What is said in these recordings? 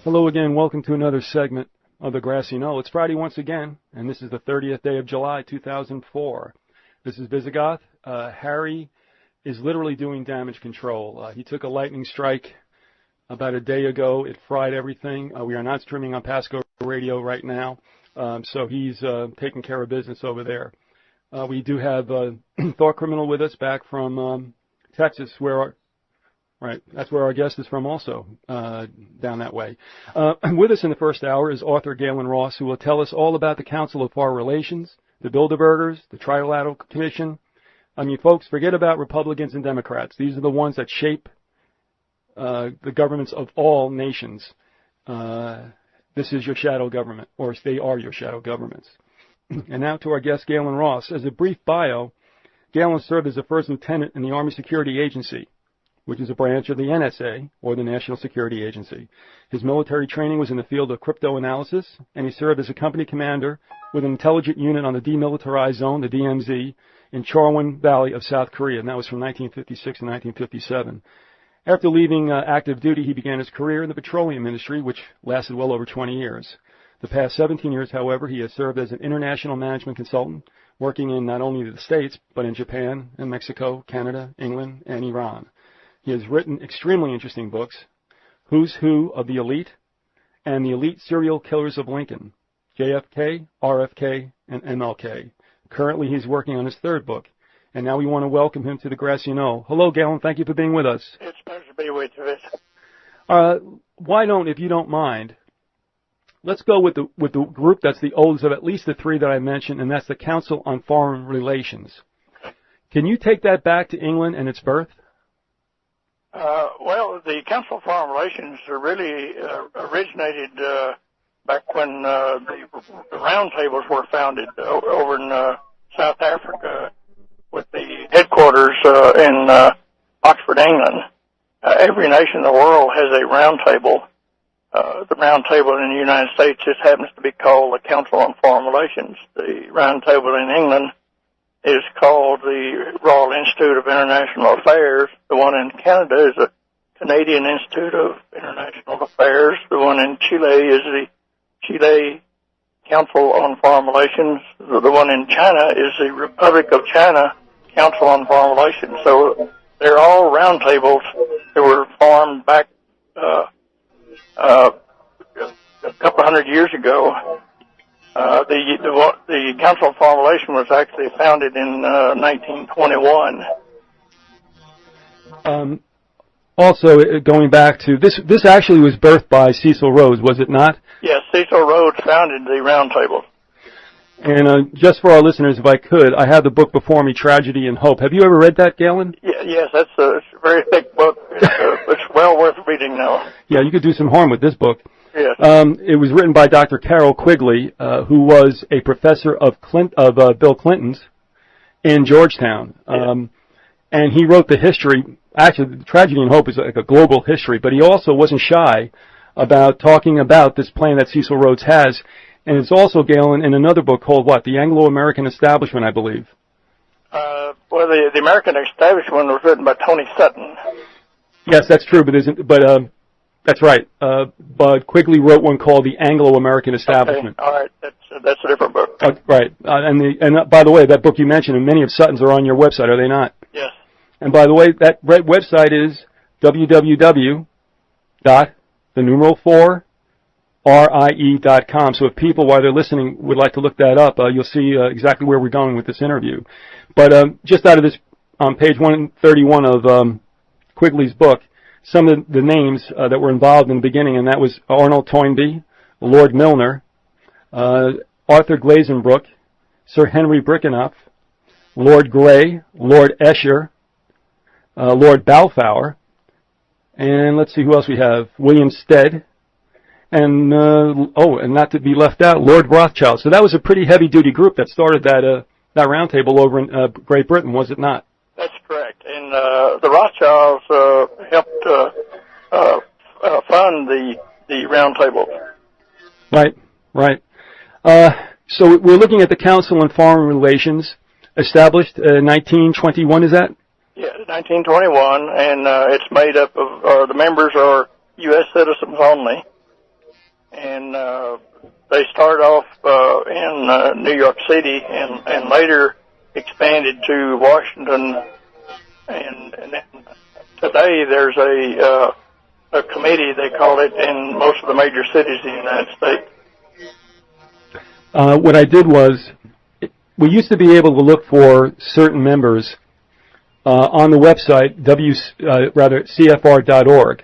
Hello again. Welcome to another segment of the Grassy Knoll. It's Friday once again, and this is the 30th day of July, 2004. This is Vyzygoth. Harry is literally doing damage control. He took a lightning strike about a day ago. It fried everything. We are not streaming on Pasco Radio right now, so he's taking care of business over there. We do have Thought Criminal with us back from Texas, that's where our guest is from also, down that way. With us in the first hour is author Gaylon Ross, who will tell us all about the Council of Foreign Relations, the Bilderbergers, the Trilateral Commission. I mean, folks, forget about Republicans and Democrats. These are the ones that shape the governments of all nations. This is your shadow government, or they are your shadow governments. And now to our guest, Gaylon Ross. As a brief bio, Gaylon served as a first lieutenant in the Army Security Agency, which is a branch of the NSA, or the National Security Agency. His military training was in the field of crypto analysis, and he served as a company commander with an intelligence unit on the Demilitarized Zone, the DMZ, in Chorwon Valley of South Korea, and that was from 1956 to 1957. After leaving active duty, he began his career in the petroleum industry, which lasted well over 20 years. The past 17 years, however, he has served as an international management consultant, working in not only the States, but in Japan and Mexico, Canada, England, and Iran. He has written extremely interesting books, Who's Who of the Elite and The Elite Serial Killers of Lincoln, JFK, RFK, and MLK. Currently, he's working on his third book, and now we want to welcome him to the Grassy Knoll. Hello, Gaylon. Thank you for being with us. It's a pleasure to be with you. Why don't, if you don't mind, let's go with the group that's the oldest of at least the three that I mentioned, and that's the Council on Foreign Relations. Can you take that back to England and its birth? Well, the Council of Foreign Relations really originated back when the round tables were founded over in South Africa, with the headquarters in Oxford, England. Every nation in the world has a round table. The round table in the United States just happens to be called the Council on Foreign Relations. The round table in England is called the Royal Institute of International Affairs. The one in Canada is the Canadian Institute of International Affairs. The one in Chile is the Chile Council on Foreign Relations. The one in China is the Republic of China Council on Foreign Relations. So they're all round tables that were formed back a couple hundred years ago. The Council of Foreign Relations was actually founded in 1921. Also, going back to this actually was birthed by Cecil Rhodes, was it not? Yes, Cecil Rhodes founded the Round Table. And just for our listeners, if I could, I have the book before me, Tragedy and Hope. Have you ever read that, Gaylon? Yes, that's a very thick book. It's well worth reading now. Yeah, you could do some harm with this book. Yes. It was written by Dr. Carroll Quigley, who was a professor of Bill Clinton's in Georgetown. Yes. And he wrote the history. Actually, Tragedy and Hope is like a global history, but he also wasn't shy about talking about this plan that Cecil Rhodes has. And it's also, Gaylon, in another book called what? The Anglo-American Establishment, I believe. Well, the American Establishment was written by Tony Sutton. Yes, that's true, but that's right. But Quigley wrote one called The Anglo-American Establishment. Okay. All right, that's a different book. Right. And by the way, that book you mentioned and many of Sutton's are on your website, are they not? Yes. And by the way, that website is www.4rie.com. So if people, while they're listening, would like to look that up, you'll see exactly where we're going with this interview. But just out of this, on page 131 of Quigley's book, some of the names that were involved in the beginning, and that was Arnold Toynbee, Lord Milner, Arthur Glazenbrook, Sir Henry Brickenough, Lord Grey, Lord Esher, Lord Balfour, and let's see who else we have, William Stead, and and not to be left out, Lord Rothschild. So that was a pretty heavy-duty group that started that roundtable over in Great Britain, was it not? That's correct. And the Rothschilds helped fund the round table. Right. So we're looking at the Council on Foreign Relations, established in 1921, is that? Yeah, 1921, and it's made up of, the members are U.S. citizens only. and they started off in New York City, and later expanded to Washington, and then today there's a committee, they call it, in most of the major cities in the United States. What I did was, we used to be able to look for certain members on the website, CFR.org,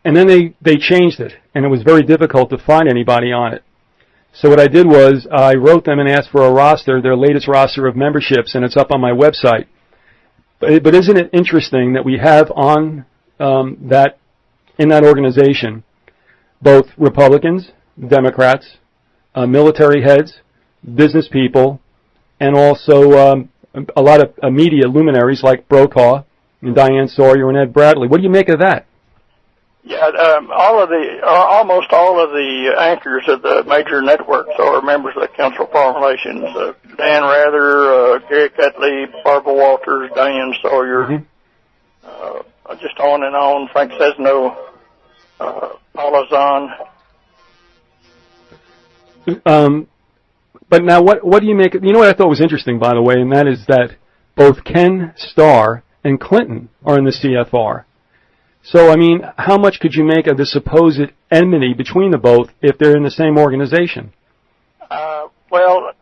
and then they changed it, and it was very difficult to find anybody on it. So what I did was, I wrote them and asked for a roster, their latest roster of memberships, and it's up on my website. But isn't it interesting that we have on in that organization both Republicans, Democrats, military heads, business people, and also a lot of media luminaries like Brokaw and Diane Sawyer and Ed Bradley. What do you make of that? Yeah, almost all of the anchors of the major networks are members of the Council of Foreign Relations. Dan Rather, Gary Cutley, Barbara Walters, Diane Sawyer, just on and on. Frank Cesno, Paula Zahn. But now, what do you make? You know what I thought was interesting, by the way, and that is that both Ken Starr and Clinton are in the CFR. So, I mean, how much could you make of the supposed enmity between the both if they're in the same organization? Well,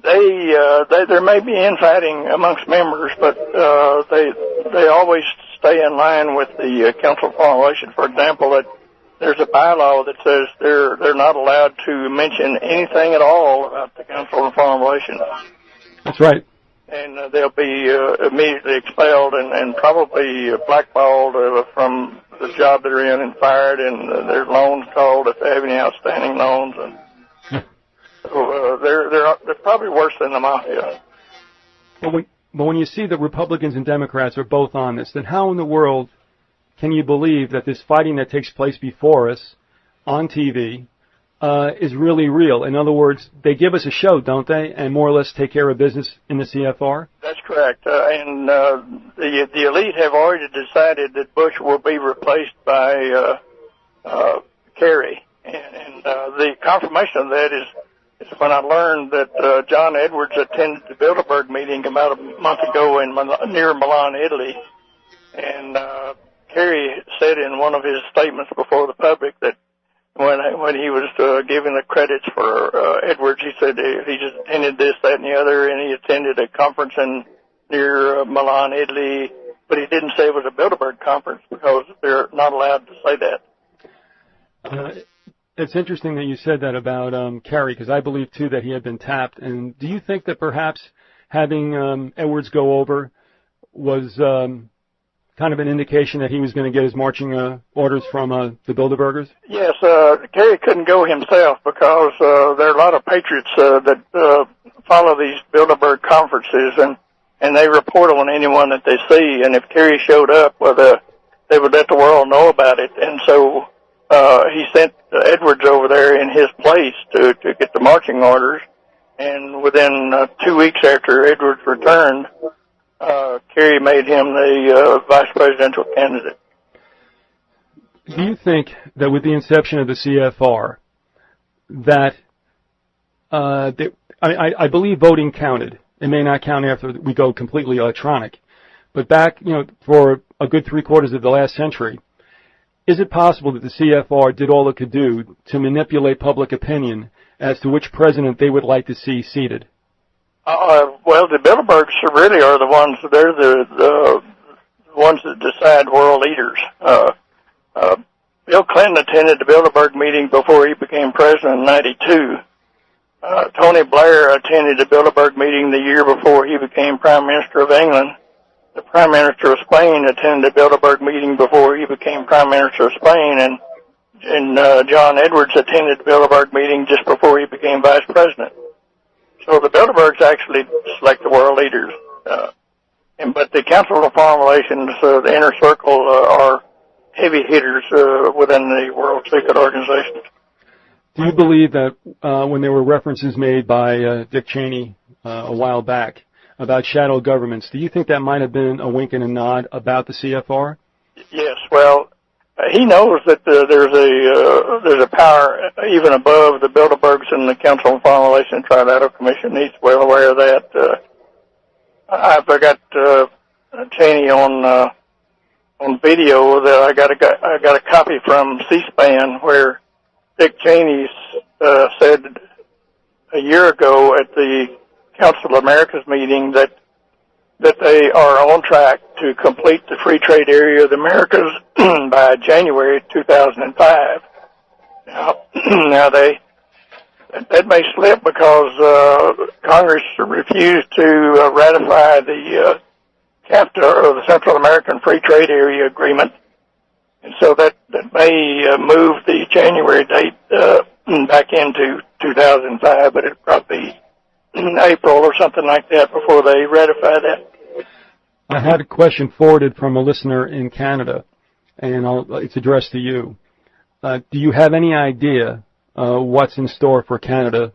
there may be infighting amongst members, but they always stay in line with the Council of Foreign Relations. For example, that there's a bylaw that says they're not allowed to mention anything at all about the Council of Foreign Relations. That's right. And they'll be immediately expelled and probably blackballed from the job they're in and fired, and their loans called if they have any outstanding loans. And so they're probably worse than the mafia. But when you see that Republicans and Democrats are both on this, then how in the world can you believe that this fighting that takes place before us on TV is really real? In other words, they give us a show, don't they, and more or less take care of business in the CFR? That's correct. And the elite have already decided that Bush will be replaced by Kerry. And the confirmation of that is when I learned that John Edwards attended the Bilderberg meeting about a month ago near Milan, Italy. And Kerry said in one of his statements before the public that when he was giving the credits for Edwards, he said he just attended this, that, and the other, and he attended a conference near Milan, Italy, but he didn't say it was a Bilderberg conference because they're not allowed to say that. It's interesting that you said that about Kerry, because I believe, too, that he had been tapped. And do you think that perhaps having Edwards go over was kind of an indication that he was going to get his marching orders from the Bilderbergers? Yes, Kerry couldn't go himself because there are a lot of patriots that follow these Bilderberg conferences, and they report on anyone that they see. And if Kerry showed up, well, they would let the world know about it. And so he sent Edwards over there in his place to get the marching orders. And within 2 weeks after Edwards returned, Kerry made him the vice presidential candidate. Do you think that with the inception of the CFR, that I believe voting counted? It may not count after we go completely electronic, but back, for a good 3/4 of the last century, is it possible that the CFR did all it could do to manipulate public opinion as to which president they would like to see seated? Well, the Bilderbergs really are the ones. They're the ones that decide world leaders. Bill Clinton attended the Bilderberg meeting before he became president in '92. Tony Blair attended the Bilderberg meeting the year before he became Prime Minister of England. The Prime Minister of Spain attended the Bilderberg meeting before he became Prime Minister of Spain, and John Edwards attended the Bilderberg meeting just before he became Vice President. So the Bilderbergs actually select the world leaders. But the Council of Foreign Relations, the inner circle, are heavy hitters within the World Secret Organization. Do you believe that when there were references made by Dick Cheney a while back about shadow governments, do you think that might have been a wink and a nod about the CFR? Yes. Well, he knows that there's a power even above the Bilderbergs and the Council on Foreign Relations Trilateral Commission. He's well aware of that. I've got Cheney on video that I got a copy from C-SPAN where Dick Cheney said a year ago at the Council of America's meeting that they are on track to complete the free trade area of the Americas by January 2005. Now that may slip because Congress refused to ratify the CAFTA, or the Central American Free Trade Area Agreement, and so that may move the January date back into 2005, but it'll probably be in April or something like that before they ratify that. I had a question forwarded from a listener in Canada, and it's addressed to you. Do you have any idea what's in store for Canada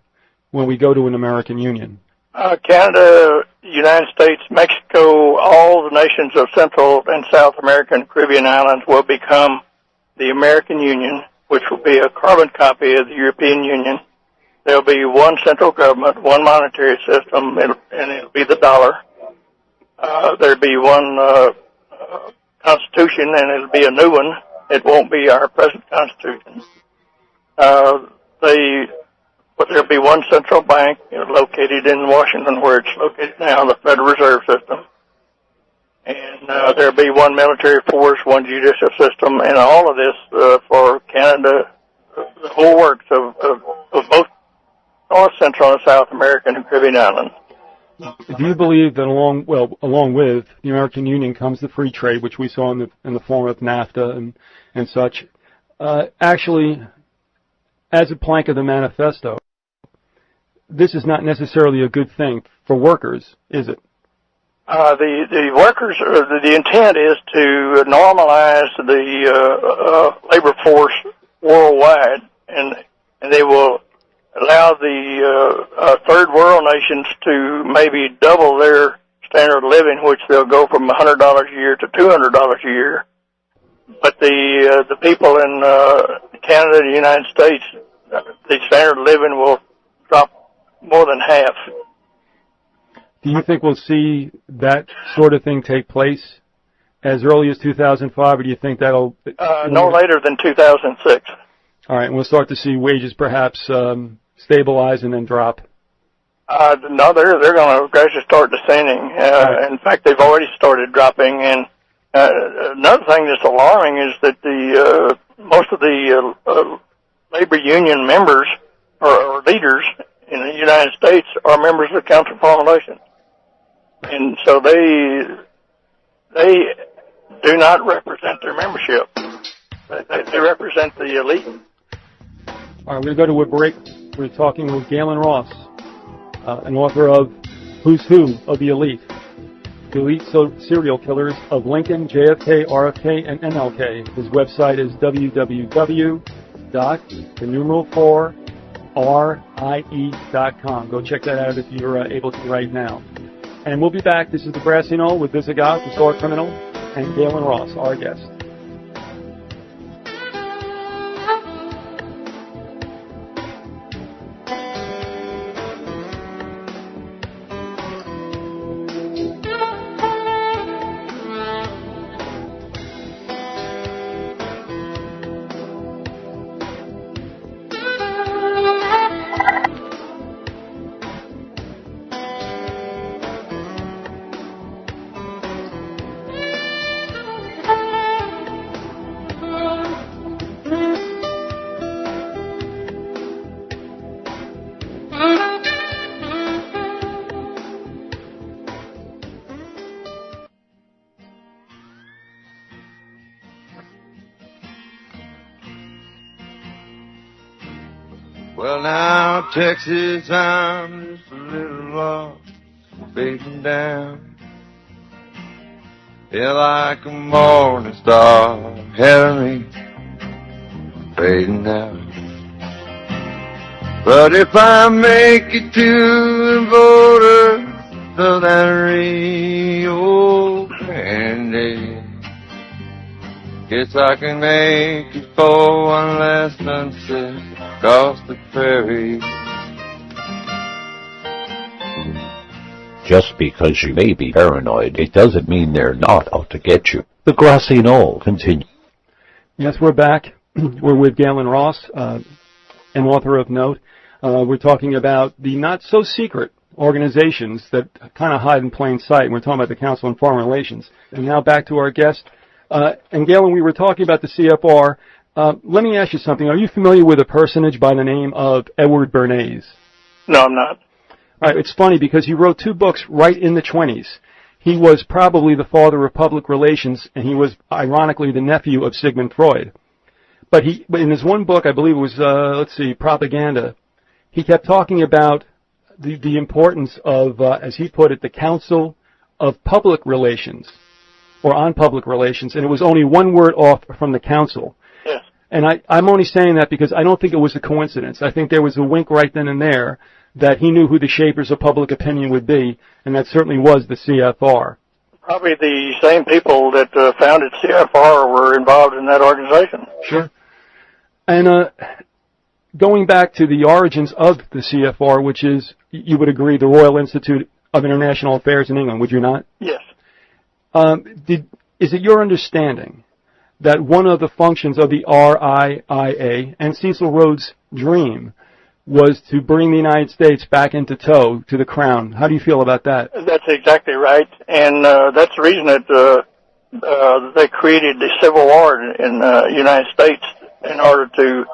when we go to an American Union? Canada, United States, Mexico, all the nations of Central and South America and Caribbean islands will become the American Union, which will be a carbon copy of the European Union. There'll be one central government, one monetary system, and it'll be the dollar. There'll be one constitution, and it'll be a new one. It won't be our present constitution. But there'll be one central bank located in Washington, where it's located now, the Federal Reserve System. And there'll be one military force, one judicial system, and all of this for Canada, the whole works of both North, Central, and South American and Caribbean islands. Do you believe that along with the American Union comes the free trade, which we saw in the form of NAFTA and such, actually, as a plank of the manifesto, this is not necessarily a good thing for workers, is it? The workers, the intent is to normalize the labor force worldwide, and they will allow the third world nations to maybe double their standard of living, which they'll go from $100 a year to $200 a year. But the people in Canada and the United States, the standard of living will drop more than half. Do you think we'll see that sort of thing take place as early as 2005, or do you think that'll... no later than 2006. All right, and we'll start to see wages perhaps stabilize and then drop? No, they're going to gradually start descending. Right. In fact, they've already started dropping. And another thing that's alarming is that the most of the labor union members or leaders in the United States are members of the Council of Foreign Relations, and so they do not represent their membership. They represent the elite. All right, we're going to go to a break. We're talking with Gaylon Ross, an author of Who's Who of the Elite. The elite serial killers of Lincoln, JFK, RFK, and MLK. His website is www.4rie.com. Go check that out if you're able to right now. And we'll be back. This is the Grassy Knoll with Vyzygoth, the sword criminal, and Gaylon Ross, our guest. Well, now, Texas, I'm just a little lost, fading down. Yeah, like a morning star ahead of me, fading out. But if I make it to the border of that Rio Grande, Guess I can make it for one last sunset across the prairie. Just because you may be paranoid, it doesn't mean they're not out to get you. The Grassy Knoll continues. Yes, we're back. We're with Gaylon Ross, an author of note. We're talking about the not-so-secret organizations that kind of hide in plain sight. We're talking about the Council on Foreign Relations. And now back to our guest. And Gaylon, we were talking about the CFR. Let me ask you something. Are you familiar with a personage by the name of Edward Bernays? No, I'm not. All right, it's funny because he wrote 2 books right in the 20s. He was probably the father of public relations, and he was, ironically, the nephew of Sigmund Freud. But in his one book, I believe it was, Propaganda, he kept talking about the importance of, as he put it, the Council of Public Relations, or on public relations, and it was only one word off from the Council. Yes. And I'm only saying that because I don't think it was a coincidence. I think there was a wink right then and there that he knew who the shapers of public opinion would be, and that certainly was the CFR. Probably the same people that founded CFR were involved in that organization. Sure. And going back to the origins of the CFR, which is, you would agree, the Royal Institute of International Affairs in England, would you not? Yes. Is it your understanding that one of the functions of the RIIA and Cecil Rhodes' dream was to bring the United States back into tow to the crown? How do you feel about that? That's exactly right, and that's the reason that they created the Civil War in the United States in order to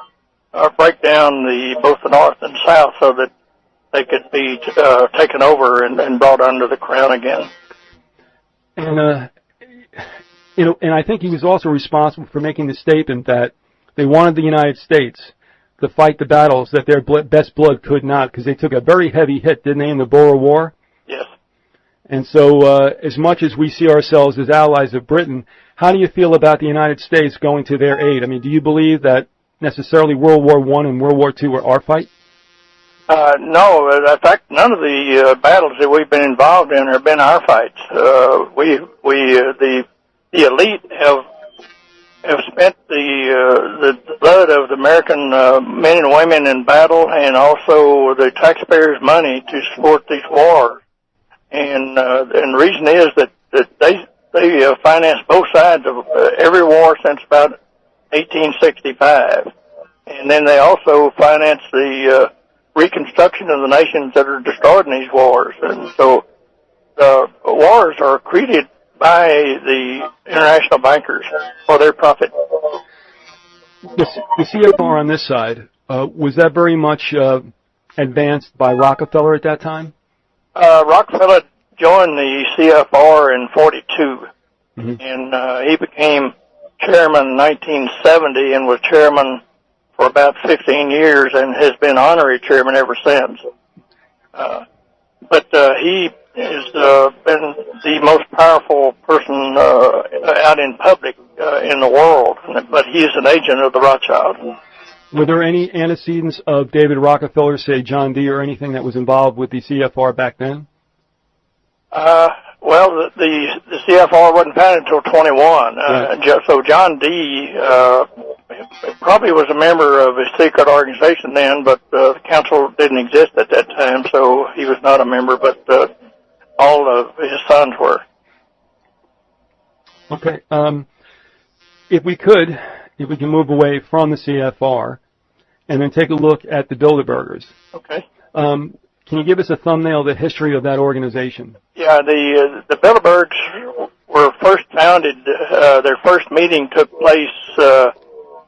break down both the North and South so that they could be taken over and brought under the crown again. And and I think he was also responsible for making the statement that they wanted the United States to fight the battles that their best blood could not, because they took a very heavy hit, didn't they, in the Boer War? Yes. And so as much as we see ourselves as allies of Britain, how do you feel about the United States going to their aid? I mean, do you believe that necessarily World War I and World War II were our fight? No. In fact, none of the battles that we've been involved in have been our fights. The elite have spent the blood of the American men and women in battle, and also the taxpayers' money to support these wars. And the reason is that they financed both sides of every war since about 1865, and then they also financed the reconstruction of the nations that are destroyed in these wars. And so the wars are created by the international bankers for their profit. The CFR on this side, was that very much advanced by Rockefeller at that time? Rockefeller joined the CFR in 42, mm-hmm. and he became chairman in 1970 and was chairman for about 15 years and has been honorary chairman ever since. But he has been the most powerful person out in public in the world, but he is an agent of the Rothschilds. Were there any antecedents of David Rockefeller, say John D., or anything that was involved with the CFR back then? Well, the CFR wasn't founded until 21. Right. So John D. Probably was a member of a secret organization then, but the council didn't exist at that time, so he was not a member, but all of his sons were. Okay. If we can move away from the CFR and then take a look at the Bilderbergers. Okay. Can you give us a thumbnail of the history of that organization? Yeah, the Bilderbergs were first founded. Their first meeting took place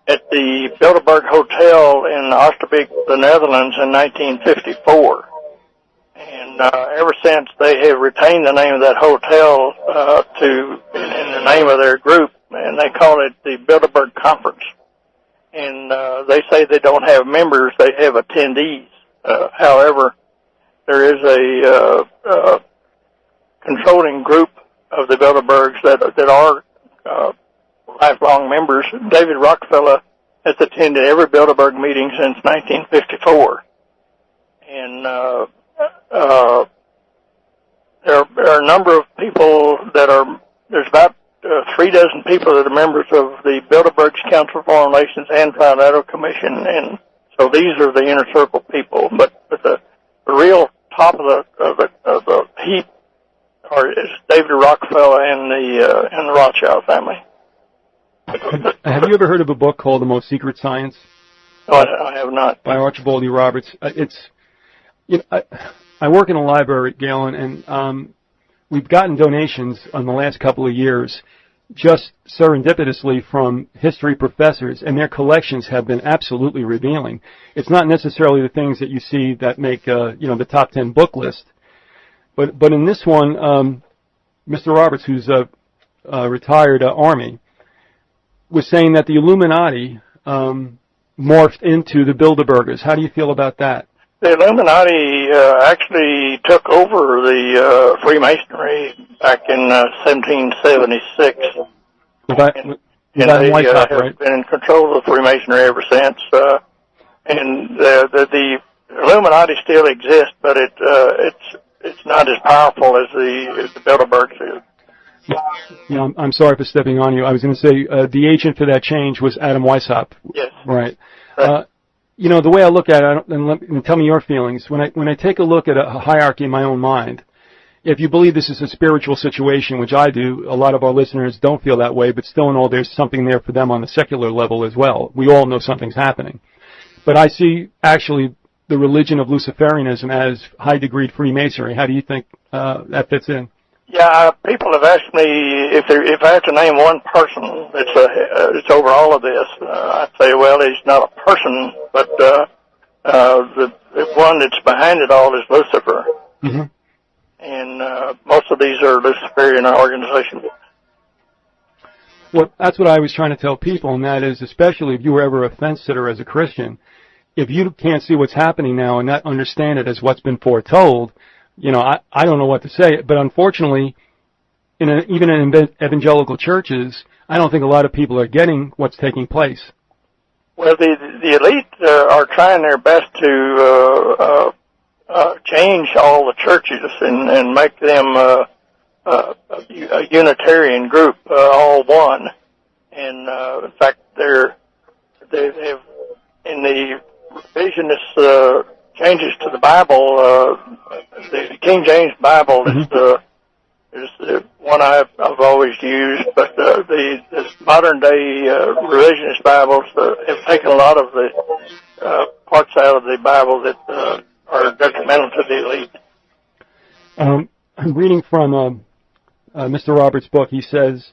at the Bilderberg Hotel in Oosterbeek, the Netherlands, in 1954. And ever since, they have retained the name of that hotel in the name of their group, and they call it the Bilderberg Conference. And they say they don't have members; they have attendees. However, there is a controlling group of the Bilderbergs that are lifelong members. David Rockefeller has attended every Bilderberg meeting since 1954, and there are a number of people that are. There's about 3 dozen people that are members of the Bilderberg's Council of Foreign Relations and Trilateral Commission, and so these are the inner circle people. But the real top of the heap is David Rockefeller and the Rothschild family. Have you ever heard of a book called The Most Secret Science? No, I have not. By Archibald E. Roberts. I work in a library at Gaylon, and we've gotten donations in the last couple of years just serendipitously from history professors, and their collections have been absolutely revealing. It's not necessarily the things that you see that make the top 10 book list, but in this one, Mr. Roberts, who's a retired Army, was saying that the Illuminati morphed into the Bilderbergers. How do you feel about that? The Illuminati actually took over the Freemasonry back in 1776. And they have been in control of the Freemasonry ever since. And the Illuminati still exists, but it's not as powerful as the Bilderbergs is. Yeah, I'm sorry for stepping on you. I was going to say the agent for that change was Adam Weishaupt. Yes. Right. The way I look at it, and tell me your feelings, when I take a look at a hierarchy in my own mind, if you believe this is a spiritual situation, which I do, a lot of our listeners don't feel that way, but still in all, there's something there for them on the secular level as well. We all know something's happening. But I see actually the religion of Luciferianism as high-degree Freemasonry. How do you think that fits in? Yeah, people have asked me if I have to name one person that's over all of this. I'd say, well, he's not a person, but the one that's behind it all is Lucifer. Mm-hmm. And most of these are Luciferian organizations. Well, that's what I was trying to tell people, and that is, especially if you were ever a fence sitter as a Christian, if you can't see what's happening now and not understand it as what's been foretold, I don't know what to say, but unfortunately, even in evangelical churches, I don't think a lot of people are getting what's taking place. Well, the elite are trying their best to change all the churches and make them a Unitarian group, all one. And in fact, they've in the revisionist changes to the Bible. The King James Bible is the one I've always used, but the modern day revisionist Bibles have taken a lot of the parts out of the Bible that are detrimental to the elite. I'm reading from Mr. Roberts' book. He says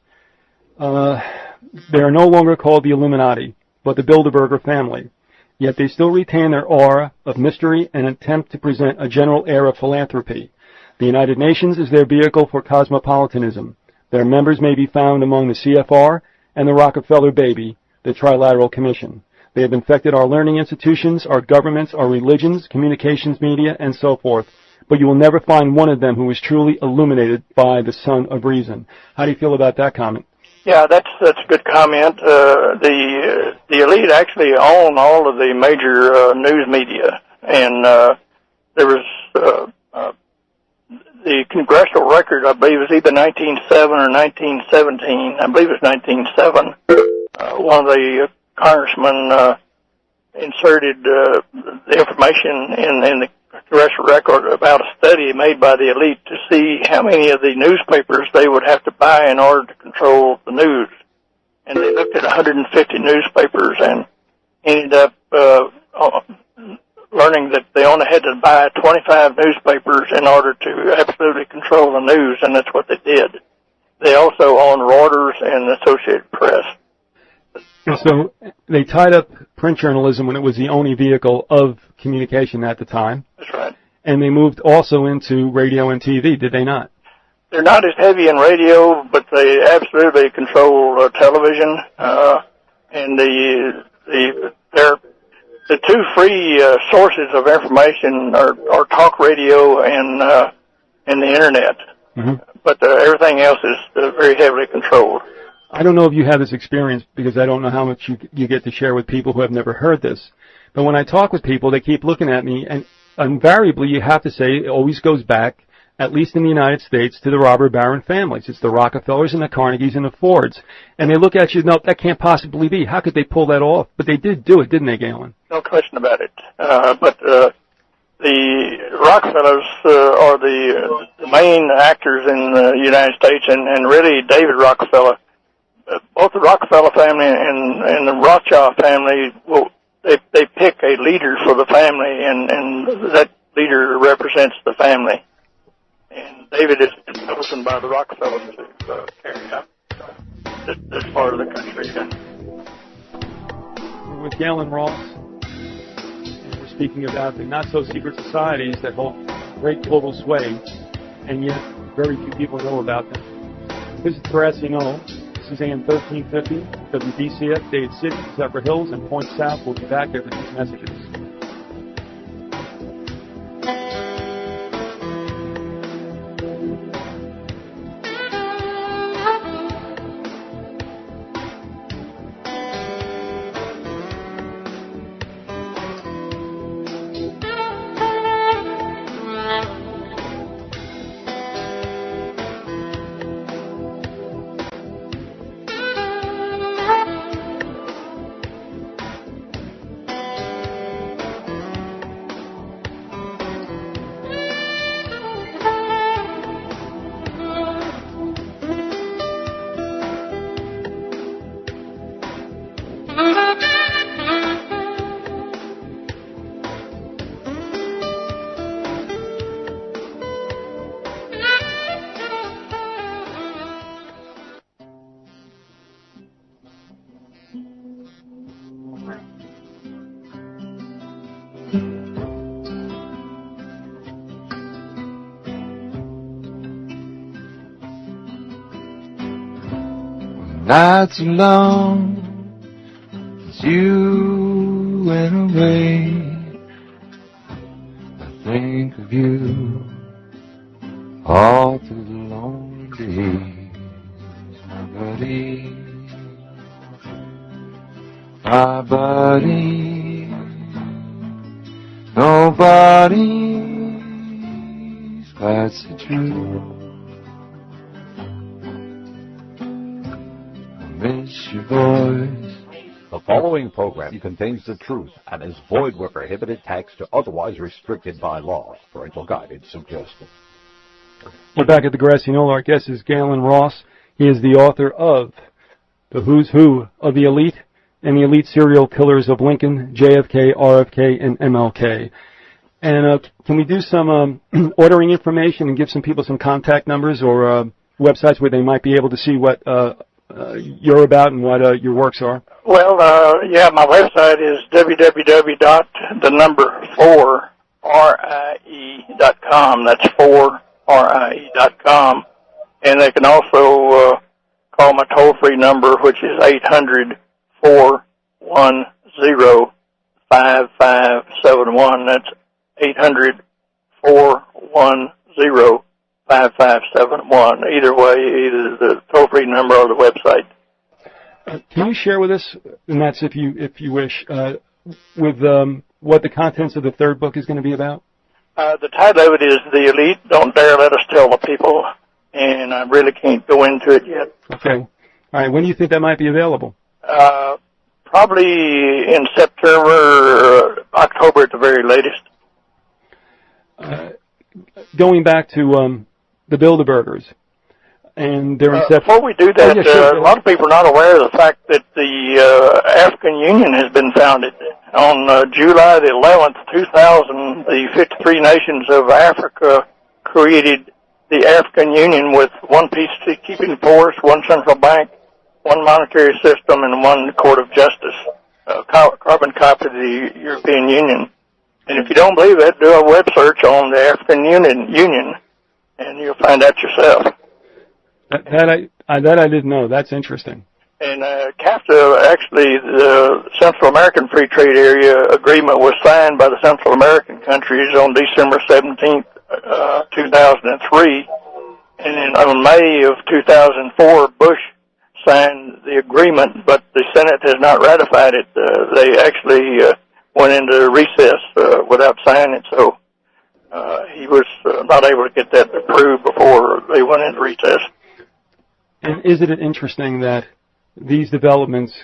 they are no longer called the Illuminati, but the Bilderberger family. Yet they still retain their aura of mystery and attempt to present a general air of philanthropy. The United Nations is their vehicle for cosmopolitanism. Their members may be found among the CFR and the Rockefeller baby, the Trilateral Commission. They have infected our learning institutions, our governments, our religions, communications media, and so forth. But you will never find one of them who is truly illuminated by the sun of reason. How do you feel about that comment? Yeah, that's a good comment. The elite actually own all of the major news media, and there was the Congressional Record, I believe, was either 1907 or 1917. I believe it was 1907. One of the congressmen inserted the information in the Congressional Record about a study made by the elite to see how many of the newspapers they would have to buy in order to control the news. And they looked at 150 newspapers and ended up learning that they only had to buy 25 newspapers in order to absolutely control the news, and that's what they did. They also own Reuters and the Associated Press. And so they tied up print journalism when it was the only vehicle of communication at the time. That's right. And they moved also into radio and TV, did they not? They're not as heavy in radio, but they absolutely control television. And the two free sources of information are talk radio and the internet. Mm-hmm. But everything else is very heavily controlled. I don't know if you have this experience because I don't know how much you get to share with people who have never heard this. But when I talk with people, they keep looking at me, and invariably you have to say it always goes back at least in the United States, to the robber baron families. It's the Rockefellers and the Carnegies and the Fords. And they look at you, no, that can't possibly be. How could they pull that off? But they did do it, didn't they, Gaylon? No question about it. But the Rockefellers are the main actors in the United States, and really David Rockefeller. Both the Rockefeller family and the Rothschild family, they pick a leader for the family, and that leader represents the family. And David is chosen by the Rockefellers to carry out this part of the country. With Gaylon Ross, and we're speaking about the not-so-secret societies that hold great global sway, and yet very few people know about them. This is Grassy Knoll. This is AM 1350, WDCF, Dade City, Zephyr Hills, and Point South. We'll be back after these messages. Nights are long since you went away. I think of you all through the lonely days. My buddy, nobody's quite so true. Miss your voice. The following program contains the truth and is void where prohibited text or otherwise restricted by law. Parental guidance suggested. We're back at the Grassy Knoll. Our guest is Gaylon Ross. He is the author of The Who's Who of the Elite and the Elite Serial Killers of Lincoln, JFK, RFK, and MLK. And can we do some ordering information and give some people some contact numbers or websites where they might be able to see what you're about and what your works are? Well, yeah, my website is www.4rie.com. That's 4rie.com. And they can also call my toll-free number, which is 800-410-5571. That's 800-410-5571. Either way, either the toll-free number or the website. Can you share with us, and that's if you wish, with what the contents of the third book is going to be about? The title of it is The Elite, Don't Dare Let Us Tell the People, and I really can't go into it yet. Okay. All right. When do you think that might be available? Probably in September, October at the very latest. Going back to the Bilderbergers and their inception. Before we do that, a lot of people are not aware of the fact that the African Union has been founded. On July the 11th, 2000, the 53 nations of Africa created the African Union with one peacekeeping force, one central bank, one monetary system, and one court of justice, carbon copy of the European Union. And if you don't believe it, do a web search on the African Union, and you'll find out yourself. That I didn't know. That's interesting. And CAFTA, actually, the Central American Free Trade Area agreement was signed by the Central American countries on December 17th, 2003. And then on May of 2004, Bush signed the agreement, but the Senate has not ratified it. They actually went into recess without signing it. So he was not able to get that approved before they went into recess. And isn't it interesting that these developments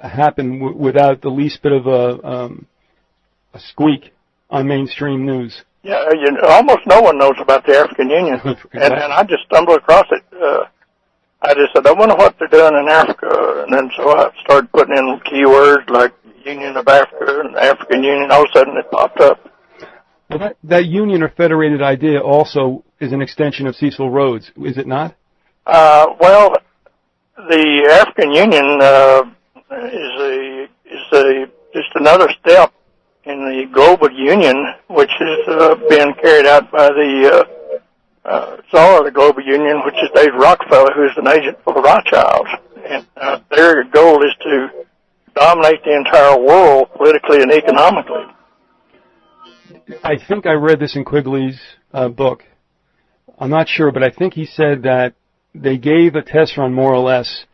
happen without the least bit of a squeak on mainstream news? Yeah, almost no one knows about the African Union, and I just stumbled across it. I just said, I wonder what they're doing in Africa, and then so I started putting in keywords like Union of Africa and African Union. All of a sudden, it popped up. Well, that union or federated idea also is an extension of Cecil Rhodes, is it not? Well, the African Union is just another step in the global union, which is being carried out by the Czar of the global union, which is Dave Rockefeller, who is an agent for the Rothschilds. And their goal is to dominate the entire world politically and economically. I think I read this in Quigley's book. I'm not sure, but I think he said that they gave a test run, more or less,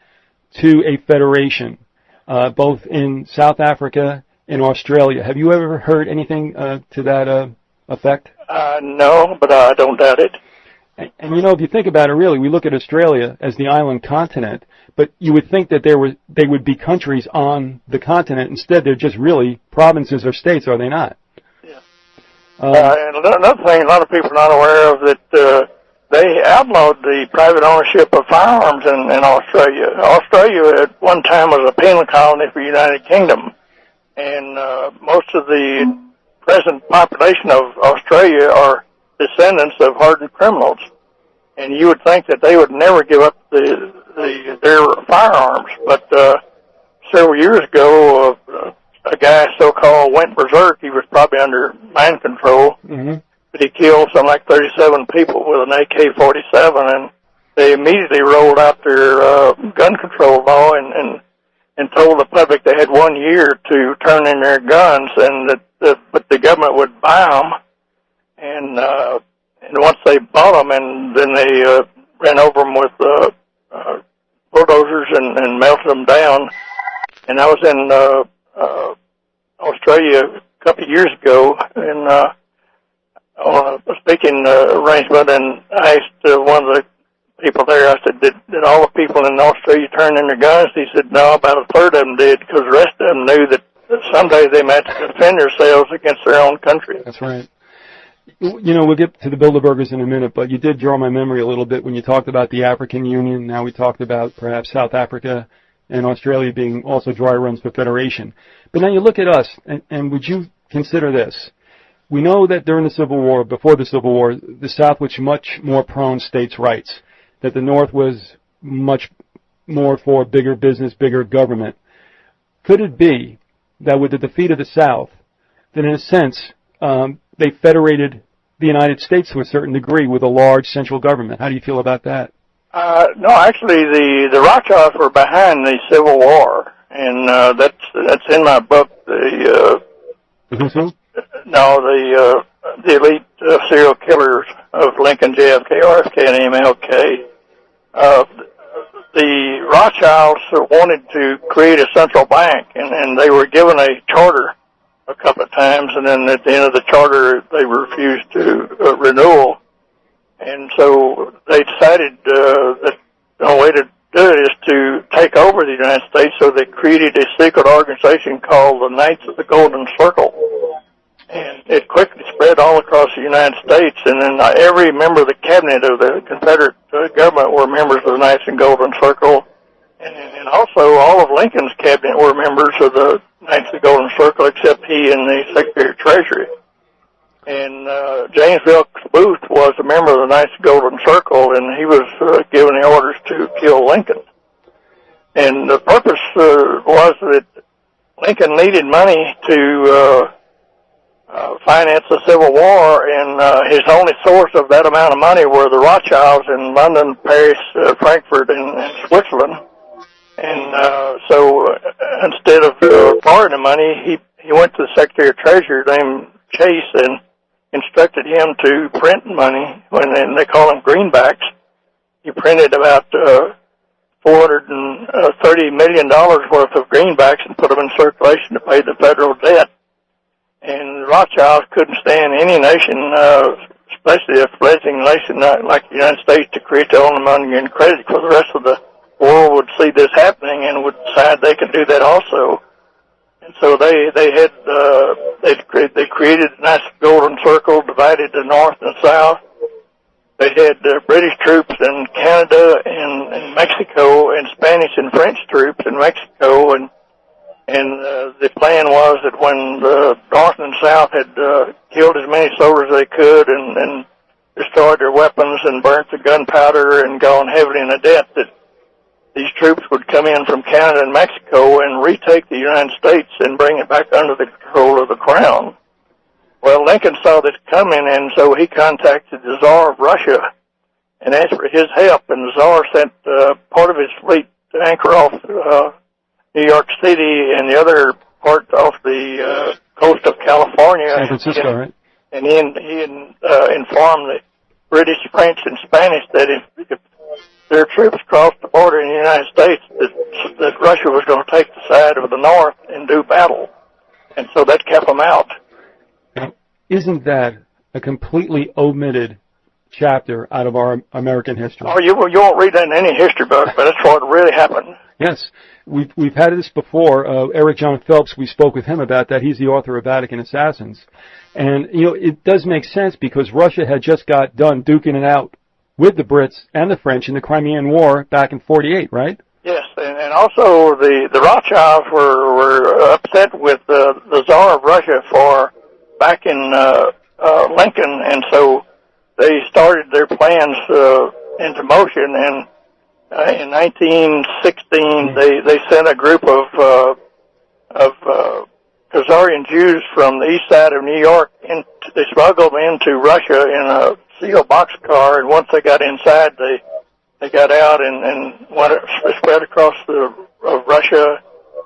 to a federation, both in South Africa and Australia. Have you ever heard anything to that effect? No, but I don't doubt it. And if you think about it, really, we look at Australia as the island continent, but you would think that they would be countries on the continent. Instead, they're just really provinces or states, are they not? Yeah. And another thing a lot of people are not aware of, that they outlawed the private ownership of firearms in Australia. Australia at one time was a penal colony for the United Kingdom, and most of the present population of Australia are descendants of hardened criminals. And you would think that they would never give up their firearms. But several years ago, a guy so-called went berserk. He was probably under mind control. Mm-hmm. But he killed something like 37 people with an AK-47, and they immediately rolled out their gun control law and told the public they had 1 year to turn in their guns, and but the government would buy them. And once they bought them, and then they ran over them with bulldozers and melted them down. And I was in Australia a couple of years ago, and on a speaking arrangement, and I asked one of the people there, I said, did all the people in Australia turn in their guns? He said, no, about a third of them did, because the rest of them knew that someday they might defend themselves against their own country. That's right. We'll get to the Bilderbergers in a minute, but you did draw my memory a little bit when you talked about the African Union. Now we talked about perhaps South Africa and Australia being also dry runs for federation. But now you look at us, and would you consider this? We know that during the Civil War, before the Civil War, the South was much more prone states' rights, that the North was much more for bigger business, bigger government. Could it be that with the defeat of the South, that in a sense, they federated the United States to a certain degree with a large central government? How do you feel about that? No, actually, the Rothschilds were behind the Civil War, and that's in my book. The elite serial killers of Lincoln, JFK, RFK, and MLK. The Rothschilds wanted to create a central bank, and they were given a charter a couple of times, and then at the end of the charter, they refused to renewal. And so they decided that the way to do it is to take over the United States, so they created a secret organization called the Knights of the Golden Circle. And it quickly spread all across the United States, and then every member of the cabinet of the Confederate government were members of the Knights of the Golden Circle. And also all of Lincoln's cabinet were members of the Knights of the Golden Circle, except he and the Secretary of Treasury. And James Wilkes Booth was a member of the Knights of the Golden Circle, and he was given the orders to kill Lincoln. And the purpose was that Lincoln needed money to finance the Civil War, and his only source of that amount of money were the Rothschilds in London, Paris, Frankfurt, and Switzerland. And so instead of borrowing the money, he went to the Secretary of Treasury named Chase and instructed him to print money, and they call them greenbacks. He printed about $430 million worth of greenbacks and put them in circulation to pay the federal debt. And Rothschilds couldn't stand any nation, especially a fledgling nation like the United States, to create their own money and credit, for the rest of the world would see this happening and would decide they could do that also. And so they created a nice golden circle, divided the North and South. They had British troops in Canada and Mexico, and Spanish and French troops in Mexico, and the plan was that when the North and South had killed as many soldiers as they could and destroyed their weapons and burnt the gunpowder and gone heavily into debt, that these troops would come in from Canada and Mexico and retake the United States and bring it back under the control of the Crown. Well, Lincoln saw this coming, and so he contacted the Tsar of Russia and asked for his help, and the Tsar sent part of his fleet to anchor off New York City and the other part off the coast of California. San Francisco, right? And he informed the British, French, and Spanish that if their troops crossed the border in the United States, that Russia was going to take the side of the North and do battle. And so that kept them out. Now, isn't that a completely omitted chapter out of our American history? Oh, you won't read that in any history book, but that's what really happened. Yes. We've had this before. Eric John Phelps, we spoke with him about that. He's the author of Vatican Assassins. And, it does make sense because Russia had just got done duking it out with the Brits and the French in the Crimean War back in 48, right? Yes, and also the Rothschilds were upset with the Tsar of Russia for backing Lincoln, and so they started their plans into motion, and in 1916 they sent a group of Khazarian Jews from the east side of New York, and they smuggled them into Russia in a sealed boxcar, and once they got inside, they got out and spread across Russia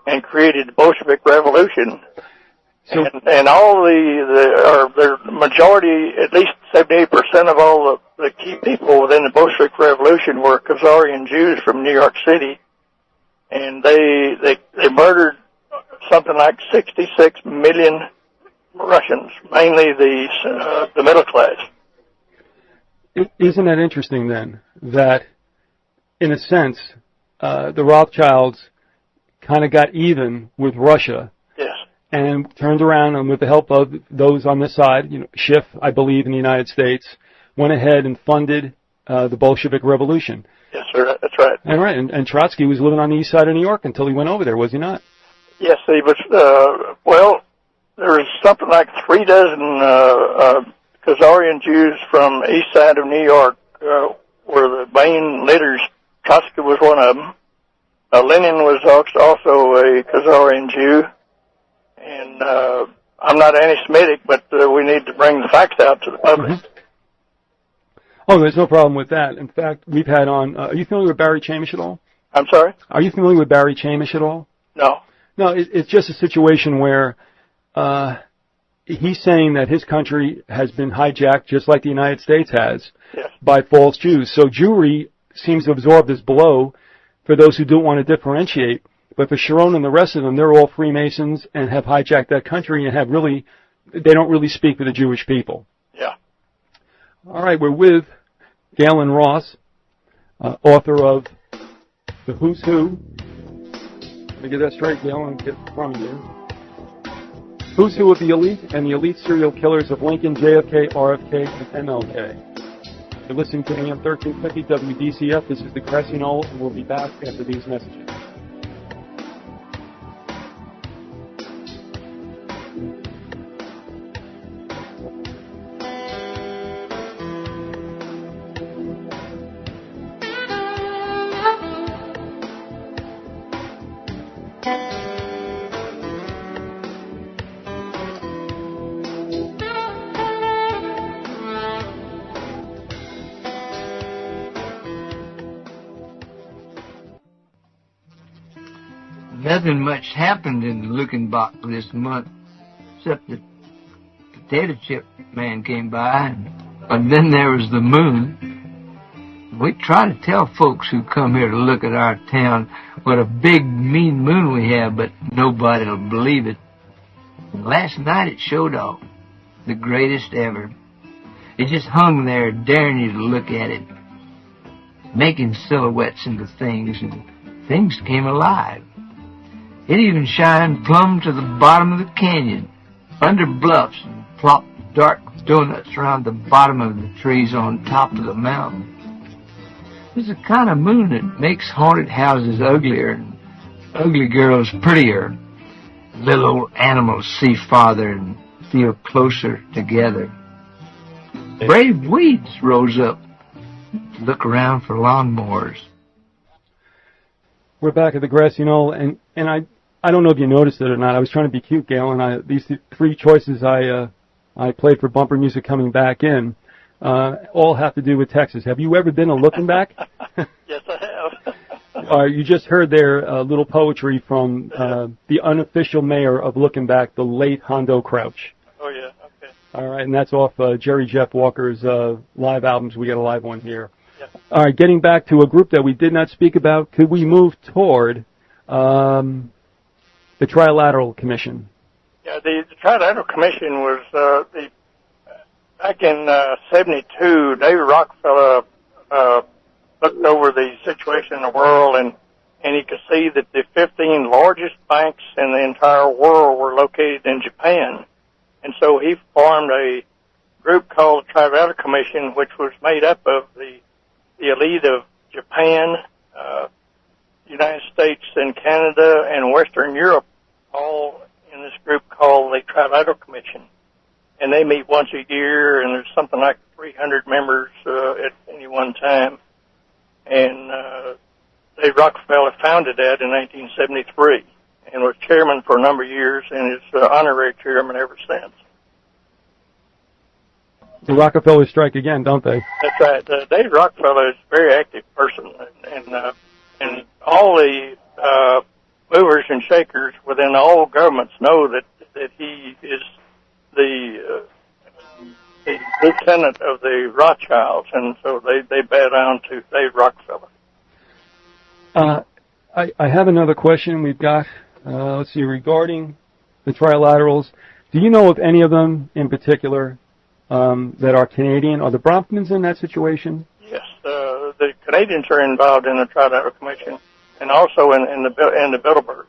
and created the Bolshevik Revolution. So, and all the majority, at least 78% of all the key people within the Bolshevik Revolution were Khazarian Jews from New York City, and they murdered something like 66 million Russians, mainly the middle class. Isn't that interesting then, that in a sense the Rothschilds kind of got even with Russia? Yes. And turned around, and with the help of those on this side, Schiff, I believe, in the United States, went ahead and funded the Bolshevik Revolution. Yes, sir, that's right. And right, and Trotsky was living on the east side of New York until he went over there, was he not? Yes, he was. Well, there was something like 36 Khazarian Jews from the east side of New York were the main leaders. Trotsky was one of them. Lenin was also a Khazarian Jew. And I'm not anti-Semitic, but we need to bring the facts out to the public. Mm-hmm. Oh, there's no problem with that. In fact, we've had on... are you familiar with Barry Chamish at all? I'm sorry? Are you familiar with Barry Chamish at all? No. No, it's just a situation where he's saying that his country has been hijacked just like the United States has, yes, by false Jews. So Jewry seems to absorb this blow for those who don't want to differentiate. But for Sharon and the rest of them, they're all Freemasons and have hijacked that country and they don't really speak for the Jewish people. Yeah. All right, we're with Gaylon Ross, author of The Who's Who. Let me get that straight, Gaylon, get from you. Who's Who of the Elite and the Elite Serial Killers of Lincoln, JFK, RFK, and MLK. You're listening to AM 1350 WDCF. This is the Grassy Knoll, and we'll be back after these messages. Nothing much happened in the looking box this month, except the potato chip man came by, and then there was the moon. We try to tell folks who come here to look at our town what a big, mean moon we have, but nobody will believe it. Last night it showed a the greatest ever. It just hung there, daring you to look at it, making silhouettes into things, and things came alive. It even shined plumb to the bottom of the canyon, under bluffs, and plopped dark donuts around the bottom of the trees on top of the mountain. It's the kind of moon that makes haunted houses uglier and ugly girls prettier. Little old animals see farther and feel closer together. Brave weeds rose up to look around for lawnmowers. We're back at the Grassy Knoll, and I don't know if you noticed it or not. I was trying to be cute, Gaylon. These three choices I played for bumper music coming back in all have to do with Texas. Have you ever been to Looking Back? Yes, I have. You just heard their little poetry from the unofficial mayor of Looking Back, the late Hondo Crouch. Oh, yeah, okay. All right, and that's off Jerry Jeff Walker's live albums. We got a live one here. Yeah. All right, getting back to a group that we did not speak about, could we move toward the Trilateral Commission? Yeah, the Trilateral Commission was back in '72. David Rockefeller looked over the situation in the world, and he could see that the 15 largest banks in the entire world were located in Japan. And so he formed a group called the Trilateral Commission, which was made up of the elite of Japan, United States and Canada, and Western Europe, all in this group called the Trilateral Commission. And they meet once a year, and there's something like 300 members at any one time. And Dave Rockefeller founded that in 1973 and was chairman for a number of years and is honorary chairman ever since. The Rockefellers strike again, don't they? That's right. Dave Rockefeller is a very active person, and all the movers and shakers within all governments know that he is the lieutenant of the Rothschilds, and so they bow down to Dave Rockefeller. I have another question. We've got, let's see, regarding the trilaterals. Do you know of any of them in particular that are Canadian? Are the Bronfmans in that situation? Yes, the Canadians are involved in the Trilateral Commission, and also in the Bilderberg.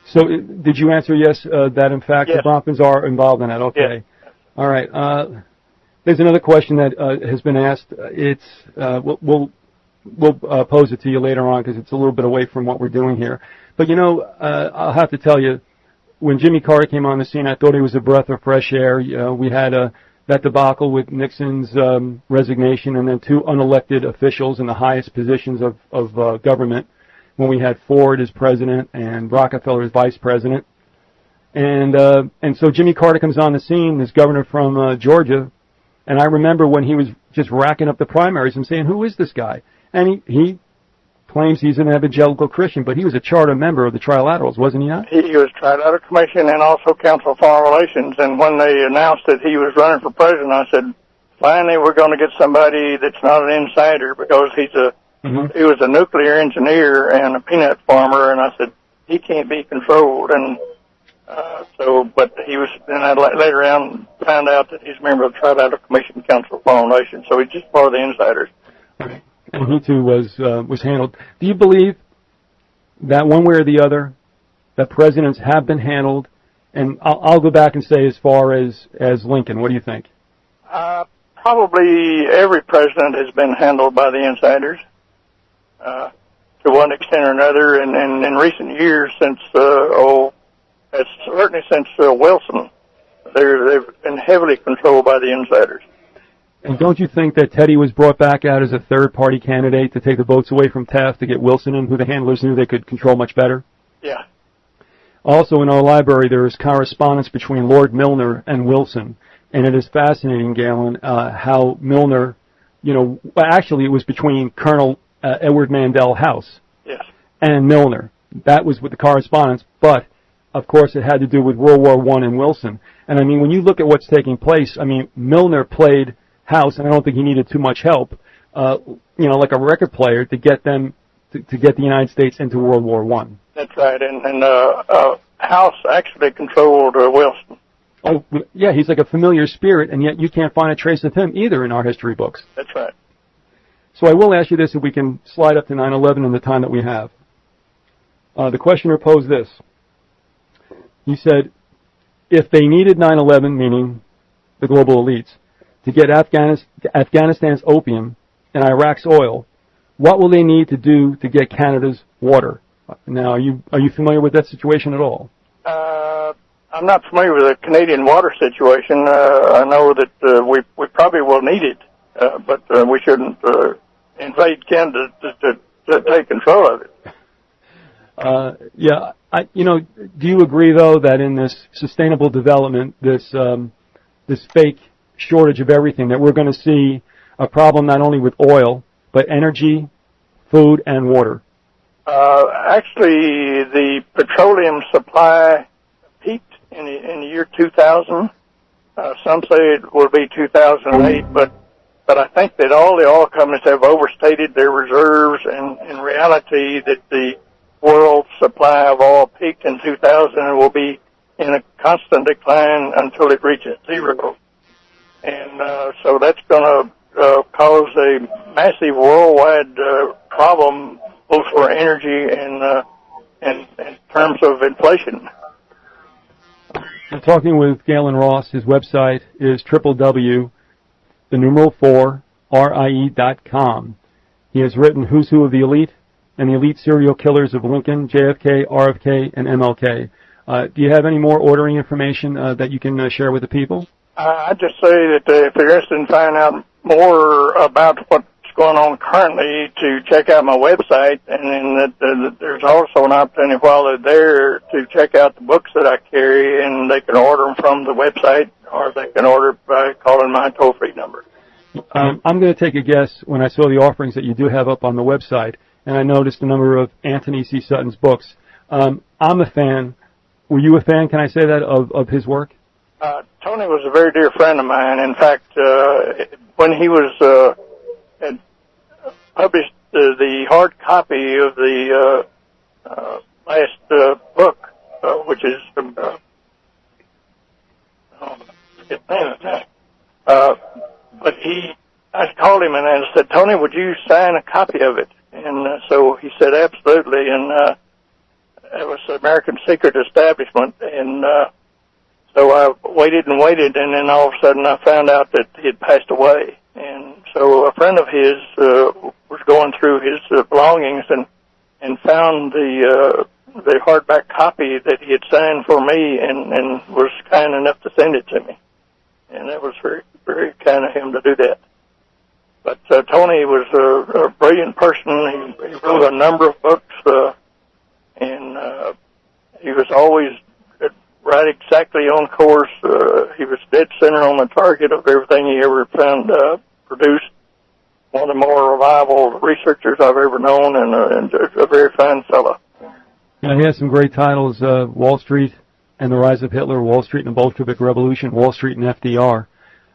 So did you answer yes, that in fact yes. The Bronfmans are involved in that? Okay. Yes. All right. There's another question that has been asked. It's we'll pose it to you later on because it's a little bit away from what we're doing here. But you know, I'll have to tell you, when Jimmy Carter came on the scene, I thought he was a breath of fresh air. You know, we had that debacle with Nixon's resignation, and then two unelected officials in the highest positions of government, when we had Ford as president and Rockefeller as vice president. And so Jimmy Carter comes on the scene, this governor from Georgia, and I remember when he was just racking up the primaries and saying, who is this guy? And he claims he's an evangelical Christian, but he was a charter member of the Trilaterals, wasn't he not? He was Trilateral Commission and also Council of Foreign Relations, and when they announced that he was running for president, I said, finally we're going to get somebody that's not an insider, because he was a nuclear engineer and a peanut farmer, and I said, he can't be controlled. And but he was, then I later on found out that he's a member of the Trilateral Commission, Council of Foreign Relations, so he's just part of the insiders. Okay. And he too was handled. Do you believe that one way or the other, that presidents have been handled? And I'll go back and say as far as Lincoln. What do you think? Probably every president has been handled by the insiders to one extent or another. And in recent years, certainly since Wilson, they've been heavily controlled by the insiders. And don't you think that Teddy was brought back out as a third-party candidate to take the votes away from Taft to get Wilson in, who the handlers knew they could control much better? Yeah. Also, in our library, there is correspondence between Lord Milner and Wilson, and it is fascinating, Gaylon, how Milner, actually it was between Colonel Edward Mandell House and Milner. That was with the correspondence, but, of course, it had to do with World War I and Wilson. And, I mean, when you look at what's taking place, I mean, Milner played House, and I don't think he needed too much help, like a record player to get them to get the United States into World War I. That's right, and House actually controlled Wilson. Oh, yeah, he's like a familiar spirit, and yet you can't find a trace of him either in our history books. That's right. So I will ask you this, if we can slide up to 9/11 in the time that we have. The questioner posed this. He said, if they needed 9/11, meaning the global elites, to get Afghanistan's opium and Iraq's oil, what will they need to do to get Canada's water? Now, are you familiar with that situation at all? I'm not familiar with the Canadian water situation. I know that we probably will need it, but we shouldn't invade Canada to take control of it. Yeah, do you agree though that in this sustainable development, this fake shortage of everything, that we're going to see a problem not only with oil but energy, food, and water? Actually, the petroleum supply peaked in the year 2000. Some say it will be 2008, but I think that all the oil companies have overstated their reserves, and in reality that the world supply of oil peaked in 2000 and will be in a constant decline until it reaches zero. And so that's going to cause a massive worldwide problem, both for energy and in terms of inflation. I'm talking with Gaylon Ross. His website is www.4rie.com. He has written Who's Who of the Elite and the Elite Serial Killers of Lincoln, JFK, RFK, and MLK. Do you have any more ordering information that you can share with the people? I'd just say that if you're interested in finding out more about what's going on currently, to check out my website, and then that there's also an opportunity while they're there to check out the books that I carry, and they can order them from the website, or they can order by calling my toll-free number. I'm going to take a guess when I saw the offerings that you do have up on the website, and I noticed a number of Anthony C. Sutton's books. I'm a fan. Were you a fan, can I say that, of his work? Tony was a very dear friend of mine. In fact, when he was had published the hard copy of the last book, which is but I called him and I said, Tony, would you sign a copy of it? And so he said, absolutely. And it was American Secret Establishment, and so I waited and waited, and then all of a sudden I found out that he had passed away. And so a friend of his was going through his belongings and found the hardback copy that he had signed for me, and was kind enough to send it to me. And that was very, very kind of him to do that. But Tony was a brilliant person. He wrote a number of books, and he was always right exactly on course. He was dead center on the target of everything he ever found produced. One of the more reliable researchers I've ever known, and a very fine fellow. Yeah, he has some great titles, Wall Street and the Rise of Hitler, Wall Street and the Bolshevik Revolution, Wall Street and FDR.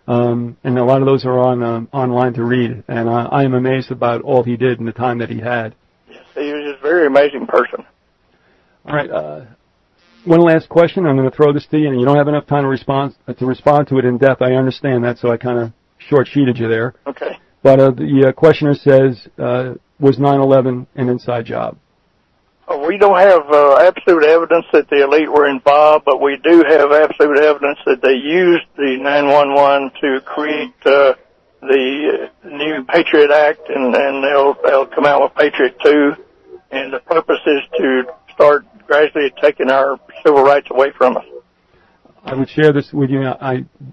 And a lot of those are on online to read, and I am amazed about all he did in the time that he had. Yes, he was just a very amazing person. All right, one last question. I'm going to throw this to you, and you don't have enough time to respond to it in depth. I understand that, so I kind of short-sheeted you there. Okay. But the questioner says, was 9/11 an inside job? We don't have absolute evidence that the elite were involved, but we do have absolute evidence that they used the 911 to create the new Patriot Act, and they'll come out with Patriot 2, and the purpose is to start gradually taking our civil rights away from us. I would share this with you.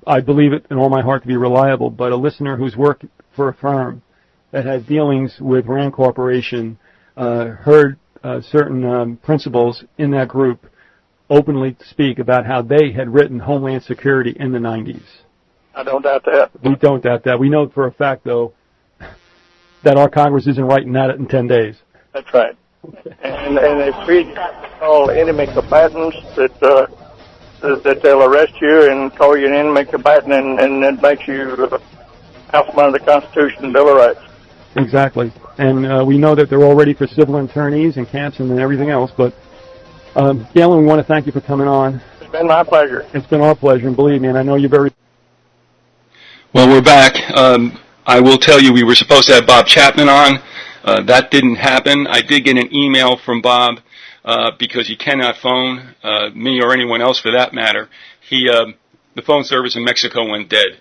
I believe it in all my heart to be reliable, but a listener who's worked for a firm that had dealings with Rand Corporation heard certain principals in that group openly speak about how they had written Homeland Security in the 90s. I don't doubt that. We don't doubt that. We know for a fact, though, that our Congress isn't writing that in 10 days. That's right. Okay. And they create called enemy combatants that they'll arrest you and call you an enemy combatant, and it makes you out under the Constitution and Bill of Rights. Exactly. And we know that they're all ready for civil internees and camps and everything else, but Gaylon, we want to thank you for coming on. It's been my pleasure. It's been our pleasure, and believe me, and I know you're very... Well, we're back. I will tell you, we were supposed to have Bob Chapman on. That didn't happen. I did get an email from Bob because he cannot phone me or anyone else for that matter. The phone service in Mexico went dead.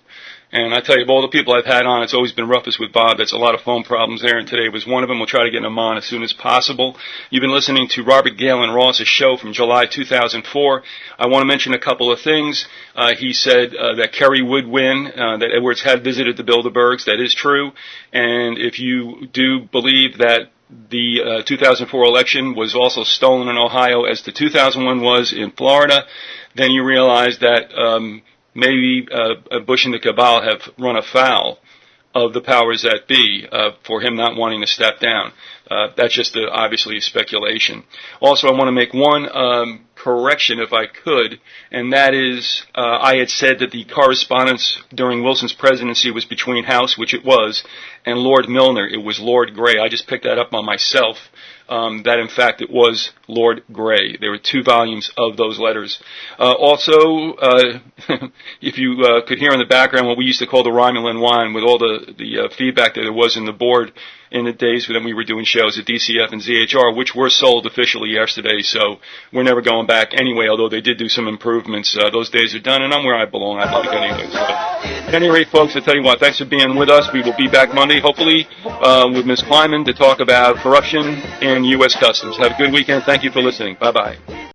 And I tell you, of all the people I've had on, it's always been roughest with Bob. That's a lot of phone problems there, and today was one of them. We'll try to get him on as soon as possible. You've been listening to Robert Gaylon Ross's show from July 2004. I want to mention a couple of things. He said that Kerry would win, that Edwards had visited the Bilderbergs. That is true. And if you do believe that the 2004 election was also stolen in Ohio as the 2001 was in Florida, then you realize that maybe Bush and the cabal have run afoul of the powers that be for him not wanting to step down. That's just obviously speculation. Also, I want to make one correction, if I could, and that is I had said that the correspondence during Wilson's presidency was between House, which it was, and Lord Milner. It was Lord Grey. I just picked that up on myself. That in fact it was Lord Grey. There were 2 volumes of those letters. Also, if you could hear in the background what we used to call the Romulan whine, with all the feedback that there was in the board in the days when we were doing shows at DCF and ZHR, which were sold officially yesterday, so we're never going back anyway, although they did do some improvements. Those days are done, and I'm where I belong, I think, anyway. So, at any rate, folks, I tell you what, thanks for being with us. We will be back Monday, hopefully, with Ms. Kleiman to talk about corruption and U.S. Customs. Have a good weekend. Thank you for listening. Bye-bye.